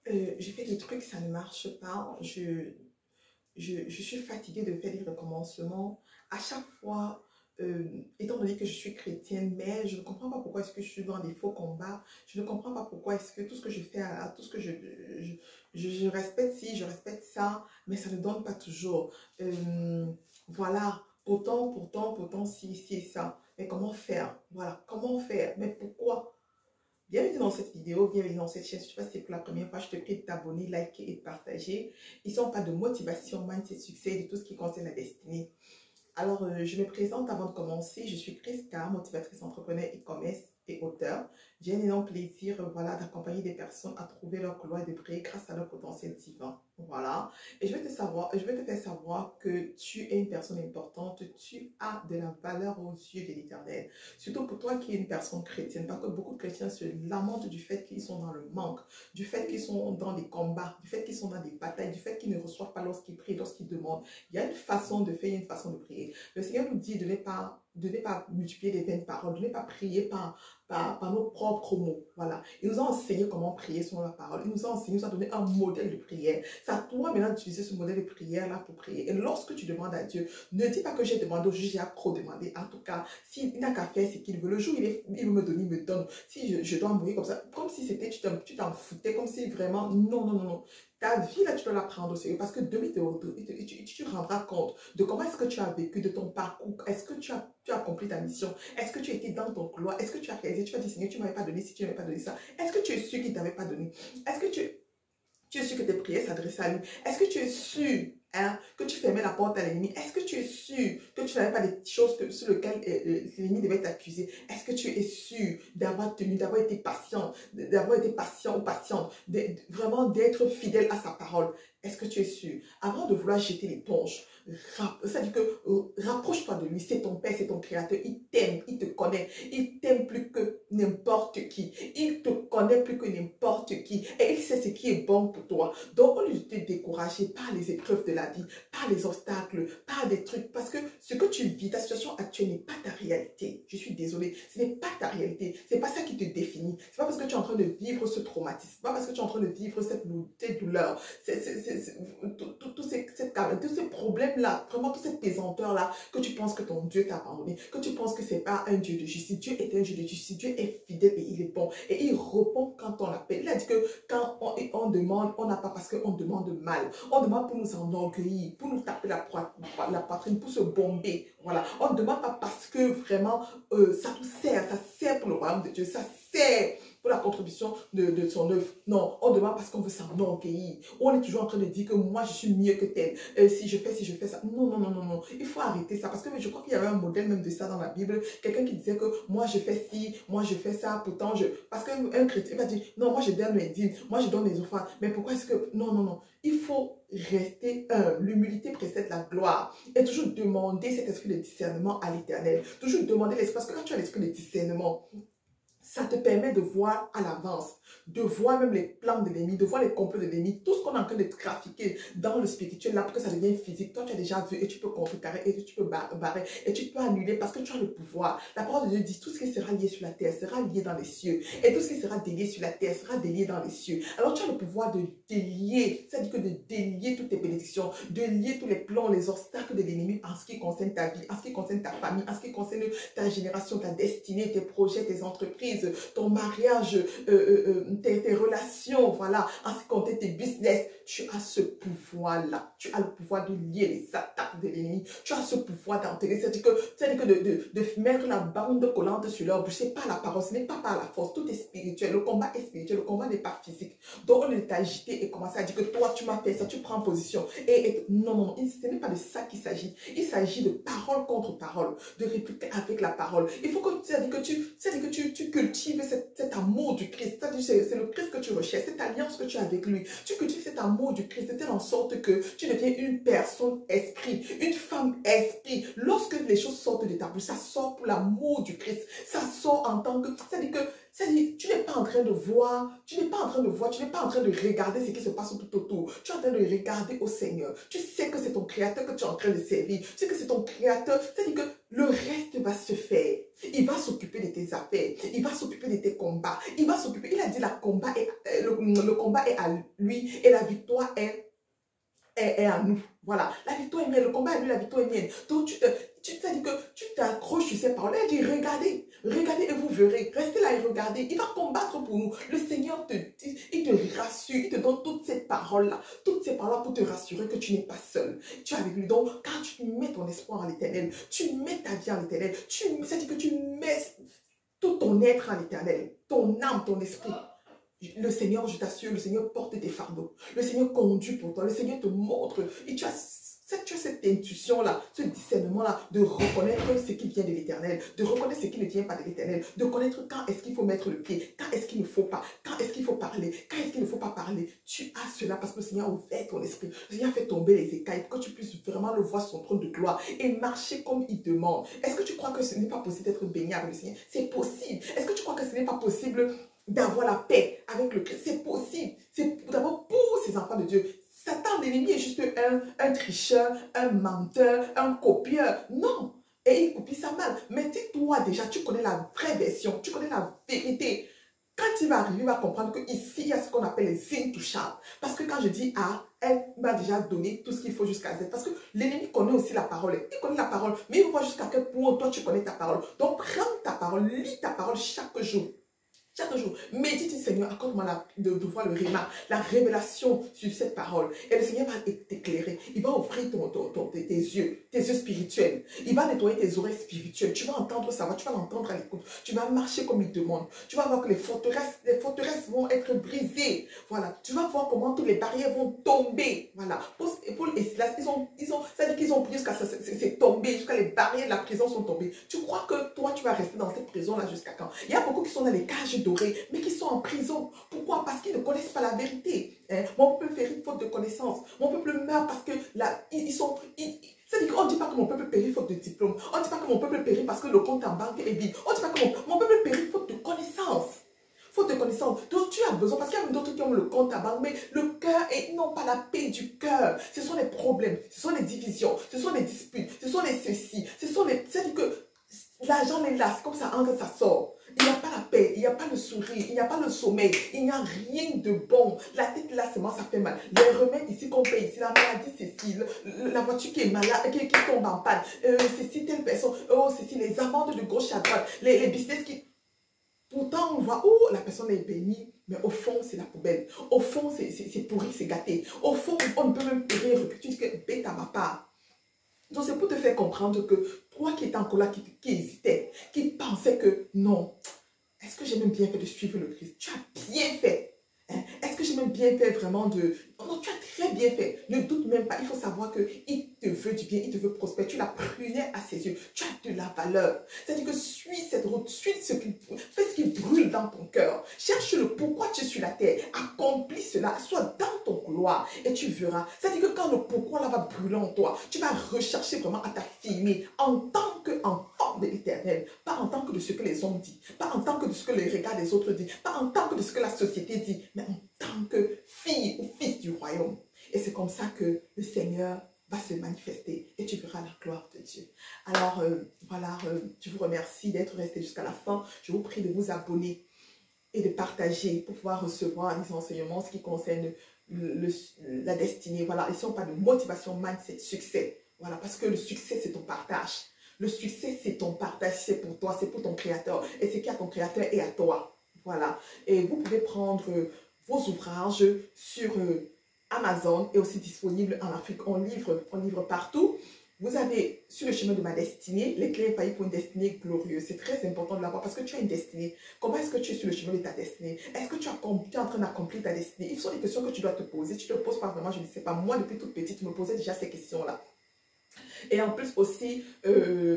J'ai fait des trucs, ça ne marche pas. Je suis fatiguée de faire des recommencements. À chaque fois, étant donné que je suis chrétienne, mais je ne comprends pas pourquoi est-ce que je suis dans des faux combats. Je ne comprends pas pourquoi est-ce que tout ce que je fais, tout ce que je respecte ci, je respecte ça, mais ça ne donne pas toujours. Voilà, pourtant, si et ça. Mais comment faire? Voilà, comment faire? Mais pourquoi? Bienvenue dans cette vidéo, bienvenue dans cette chaîne. Si tu passes c'est pour la première fois, je te prie de t'abonner, liker et de partager. Ici, on parle de motivation, mindset, succès, de tout ce qui concerne la destinée. Alors, je me présente avant de commencer. Je suis Christa, motivatrice entrepreneur e-commerce et auteur. J'ai un énorme plaisir voilà, d'accompagner des personnes à trouver leur couloir de briller grâce à leur potentiel divin. Voilà. Et je vais te faire savoir que tu es une personne importante. Tu as de la valeur aux yeux de l'Éternel. Surtout pour toi qui es une personne chrétienne. Parce que beaucoup de chrétiens se lamentent du fait qu'ils sont dans le manque, du fait qu'ils sont dans des combats, du fait qu'ils sont dans des batailles, du fait qu'ils ne reçoivent pas lorsqu'ils prient, lorsqu'ils demandent. Il y a une façon de faire, une façon de prier. Le Seigneur nous dit de ne pas multiplier les vaines paroles, de ne pas prier par nos propres mots. Voilà. Il nous a enseigné comment prier selon la parole. Il nous a enseigné, il nous a donné un modèle de prière. C'est à toi maintenant d'utiliser ce modèle de prière-là pour prier. Et lorsque tu demandes à Dieu, ne dis pas que j'ai demandé au juge, j'ai trop demandé. En tout cas, s'il n'a qu'à faire ce qu'il veut, le jour où il veut me donner, il me donne. Si je dois mourir comme ça, comme si c'était, tu t'en foutais, comme si vraiment, non. Ta vie, là, tu dois la prendre au sérieux parce que demain, tu te rendras compte de comment est-ce que tu as vécu, de ton parcours. Est-ce que tu as accompli ta mission? Est-ce que tu as été dans ton couloir? Est-ce que tu as réalisé? Tu vas dire, Seigneur, tu ne m'avais pas donné si tu ne m'avais pas donné ça. Est-ce que tu es sûr qu'il ne t'avait pas donné? Est-ce que tu es sûr que tes prières s'adressaient à lui? Est-ce que tu es sûr que tu fermais la porte à l'ennemi? Est-ce que tu es sûr que tu n'avais pas des choses sur lesquelles l'ennemi devait t'accuser? Est-ce que tu es sûr d'avoir tenu, d'avoir été patient ou patiente, vraiment d'être fidèle à sa parole? Est-ce que tu es sûr? Avant de vouloir jeter l'éponge, ça dit que rapproche-toi de lui. C'est ton Père, c'est ton Créateur. Il t'aime, il te connaît. Il t'aime plus que n'importe qui. Il te connaît plus que n'importe qui. Et il sait ce qui est bon pour toi. Donc, au lieu de te décourager par les épreuves de la vie, par les obstacles, par des trucs, parce que ce que tu vis, ta situation actuelle n'est pas ta réalité. Je suis désolée, ce n'est pas ta réalité. C'est pas ça qui te définit. C'est pas parce que tu es en train de vivre ce traumatisme, c'est pas parce que tu es en train de vivre cette douleur, tous ces problèmes-là, vraiment toute cette pesanteur-là, que tu penses que ton Dieu t'a abandonné, que tu penses que c'est pas un Dieu de justice. Dieu est un Dieu de justice. Dieu est fidèle et il est bon. Et il répond quand on l'appelle. Il a dit que quand on demande, on n'a pas parce qu'on demande mal. On demande pour nous enorgueillir, pour nous taper la poitrine, pour se bomber. Voilà. On ne demande pas parce que vraiment ça nous sert. Ça sert pour le royaume de Dieu. Ça sert pour la contribution de son œuvre. Non, on demande parce qu'on veut s'enorgueillir. On est toujours en train de dire que moi, je suis mieux que tel. Si je fais ça. Non. Il faut arrêter ça. Parce que je crois qu'il y avait un modèle même de ça dans la Bible. Quelqu'un qui disait que moi, je fais ci, moi, je fais ça. Pourtant, parce qu'un chrétien va dire, non, moi, je donne mes dîmes, moi, je donne mes offrandes. Mais pourquoi est-ce que... Non. Il faut rester humble. L'humilité précède la gloire. Et toujours demander cet esprit de discernement à l'Éternel. Toujours demander l'esprit. Parce que quand tu as l'esprit de discernement, ça te permet de voir à l'avance, de voir même les plans de l'ennemi, de voir les complots de l'ennemi, tout ce qu'on est en train de trafiquer dans le spirituel, là, pour que ça devienne physique. Toi, tu as déjà vu et tu peux contrecarrer et tu peux barrer et tu peux annuler parce que tu as le pouvoir. La parole de Dieu dit, tout ce qui sera lié sur la terre sera lié dans les cieux. Et tout ce qui sera délié sur la terre sera délié dans les cieux. Alors, tu as le pouvoir de délier, c'est-à-dire que de délier toutes tes bénédictions, de lier tous les plans, les obstacles de l'ennemi en ce qui concerne ta vie, en ce qui concerne ta famille, en ce qui concerne ta génération, ta destinée, tes projets, tes entreprises, ton mariage, tes relations, voilà, en ce qui concerne tes business. Tu as ce pouvoir-là. Tu as le pouvoir de lier les attaques de l'ennemi. Tu as ce pouvoir d'enterrer. C'est-à-dire que de mettre la bande collante sur leur bouche. Ce n'est pas la parole, ce n'est pas par la force. Tout est spirituel. Le combat est spirituel. Le combat n'est pas physique. Donc, on est agité et commencer à dire que toi, tu m'as fait ça. Tu prends position. Non. Ce n'est pas de ça qu'il s'agit. Il s'agit de parole contre parole. De répliquer avec la parole. Il faut que tu cultives cet amour du Christ. C'est le Christ que tu recherches. Cette alliance que tu as avec lui. Tu cultives cet amour du Christ de telle en sorte que tu deviens une personne esprit, une femme esprit. Lorsque les choses sortent de ta bouche, ça sort pour l'amour du Christ. Ça sort en tant que... C'est-à-dire, tu n'es pas en train de voir, tu n'es pas en train de regarder ce qui se passe tout autour. Tu es en train de regarder au Seigneur. Tu sais que c'est ton Créateur que tu es en train de servir. Tu sais que c'est ton Créateur. C'est-à-dire que le reste va se faire. Il va s'occuper de tes affaires. Il va s'occuper de tes combats. Il va s'occuper. Il a dit le combat est à lui et la victoire est à nous. Voilà, la victoire est mienne, le combat est lui, la victoire est mienne. Donc tu t'as dit que tu t'accroches sur ces paroles. Elle dit, regardez, regardez et vous verrez. Restez là et regardez. Il va combattre pour nous. Le Seigneur il te rassure, il te donne toutes ces paroles-là pour te rassurer que tu n'es pas seul. Tu es avec lui. Donc, quand tu mets ton espoir en l'éternel, tu mets ta vie en l'éternel, c'est-à-dire que tu mets tout ton être en l'éternel, ton âme, ton esprit. Le Seigneur, je t'assure, le Seigneur porte tes fardeaux. Le Seigneur conduit pour toi. Le Seigneur te montre. Et tu as cette intuition-là, ce discernement-là de reconnaître ce qui vient de l'Éternel, de reconnaître ce qui ne vient pas de l'Éternel, de connaître quand est-ce qu'il faut mettre le pied, quand est-ce qu'il ne faut pas, quand est-ce qu'il faut parler, quand est-ce qu'il ne faut pas parler. Tu as cela parce que le Seigneur a ouvert ton esprit. Le Seigneur a fait tomber les écailles pour que tu puisses vraiment le voir son trône de gloire et marcher comme il demande. Est-ce que tu crois que ce n'est pas possible d'être béni avec le Seigneur? C'est possible. Est-ce que tu crois que ce n'est pas possible d'avoir la paix avec le Christ? C'est possible. C'est d'abord pour ces enfants de Dieu. Satan, l'ennemi, est juste un tricheur, un menteur, un copieur. Non. Et il copie ça mal. Mais dis-toi déjà, tu connais la vraie version, tu connais la vérité. Quand il va arriver, il va comprendre qu'ici, il y a ce qu'on appelle les intouchables. Parce que quand je dis A, elle m'a déjà donné tout ce qu'il faut jusqu'à Z. Parce que l'ennemi connaît aussi la parole. Il connaît la parole, mais il voit jusqu'à quel point toi, tu connais ta parole. Donc, prends ta parole, lis ta parole chaque jour. Chaque jour, médite, Seigneur, accorde-moi de voir le réma, la révélation sur cette parole. Et le Seigneur va t'éclairer. Il va ouvrir tes yeux spirituels. Il va nettoyer tes oreilles spirituelles. Tu vas entendre sa voix, tu vas l'entendre à l'écoute. Tu vas marcher comme il demande. Tu vas voir que les forteresses vont être brisées. Voilà. Tu vas voir comment toutes les barrières vont tomber. Voilà. Paul et Silas, ça veut dire qu'ils ont prié jusqu'à ça, c'est tombé, jusqu'à les barrières de la prison sont tombées. Tu crois que toi, tu vas rester dans cette prison-là jusqu'à quand? Il y a beaucoup qui sont dans les cages dorées, mais qui sont en prison. Pourquoi? Parce qu'ils ne connaissent pas la vérité. Hein? Mon peuple périt faute de connaissance. Mon peuple meurt parce que là, c'est-à-dire qu'on ne dit pas que mon peuple périt faute de diplôme. On ne dit pas que mon peuple périt parce que le compte en banque est vide. On ne dit pas que mon peuple périt faute de connaissance. Faute de connaissance. Donc tu as besoin, parce qu'il y a même d'autres qui ont le compte à banque, mais le cœur, et non pas la paix du cœur. Ce sont les problèmes, ce sont les divisions, ce sont les disputes, ce sont les ceci, ce sont les... C'est-à-dire que l'argent les lasse, comme ça entre, ça sort. Il n'y a pas la paix, il n'y a pas le sourire, il n'y a pas le sommeil, il n'y a rien de bon. La tête là, seulement ça fait mal. Les remèdes ici qu'on paye ici, la maladie ceci, la voiture qui est malade, qui tombe en panne, ceci, telle personne, oh ceci, les amendes de gauche à droite, les business qui... Pourtant, on voit, oh, la personne est bénie, mais au fond, c'est la poubelle. Au fond, c'est pourri, c'est gâté. Au fond, on ne peut même pas rire. Tu dis que bête à ma part. Donc, c'est pour te faire comprendre que toi qui étais encore là, qui hésitais, qui pensais que non, est-ce que j'ai même bien fait de suivre le Christ? Tu as bien fait. Hein? Est-ce que j'ai même bien fait vraiment de... Non, tu as très bien fait. Ne doute même pas. Il faut savoir qu'il te veut du bien, il te veut prospérer. Tu l'as pruné à ses yeux. Tu as de la valeur. C'est-à-dire que suis cette route, fais ce qui brûle dans ton cœur. Cherche le pourquoi tu es sur la terre. Accomplis cela. Sois dans ton couloir et tu verras. C'est-à-dire que quand le pourquoi là va brûler en toi, tu vas rechercher vraiment à t'affirmer en tant qu'enfant de l'Éternel. Pas en tant que de ce que les hommes disent. Pas en tant que de ce que les regards des autres disent. Pas en tant que de ce que la société dit. Mais en tant que fille ou fils du royaume. Et c'est comme ça que le Seigneur va se manifester et tu verras la gloire de Dieu. Alors, voilà, je vous remercie d'être resté jusqu'à la fin. Je vous prie de vous abonner et de partager pour pouvoir recevoir les enseignements, ce qui concerne la destinée. Voilà, ici on parle de motivation, mindset, succès. Voilà, parce que le succès, c'est ton partage. Le succès, c'est ton partage, c'est pour toi, c'est pour ton créateur. Et ce qui est à ton créateur et à toi. Voilà. Et vous pouvez prendre vos ouvrages sur Amazon est aussi disponible en Afrique. On livre partout. Vous avez sur le chemin de ma destinée, les clés infaillibles pour une destinée glorieuse. C'est très important de l'avoir parce que tu as une destinée. Comment est-ce que tu es sur le chemin de ta destinée? Est-ce que tu es en train d'accomplir ta destinée? Il sont des questions que tu dois te poser. Tu ne te poses pas vraiment, je ne sais pas. Moi, depuis toute petite, je me posais déjà ces questions-là. Et en plus aussi,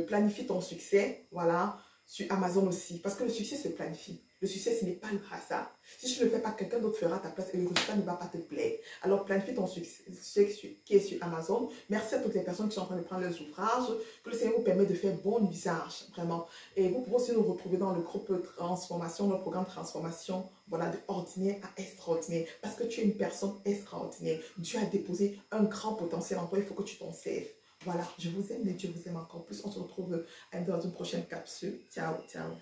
planifie ton succès. Voilà. Sur Amazon aussi. Parce que le succès se planifie. Le succès, ce n'est pas le hasard. Si tu ne le fais pas, quelqu'un d'autre fera à ta place et le résultat ne va pas te plaire. Alors, planifie ton succès qui est sur Amazon. Merci à toutes les personnes qui sont en train de prendre leurs ouvrages. Que le Seigneur vous permette de faire bon usage, vraiment. Et vous pouvez aussi nous retrouver dans le groupe Transformation, le programme Transformation, voilà, de ordinaire à extraordinaire. Parce que tu es une personne extraordinaire. Dieu a déposé un grand potentiel en toi. Il faut que tu t'en serves. Voilà, je vous aime et Dieu vous aime encore plus. On se retrouve dans une prochaine capsule. Ciao, ciao.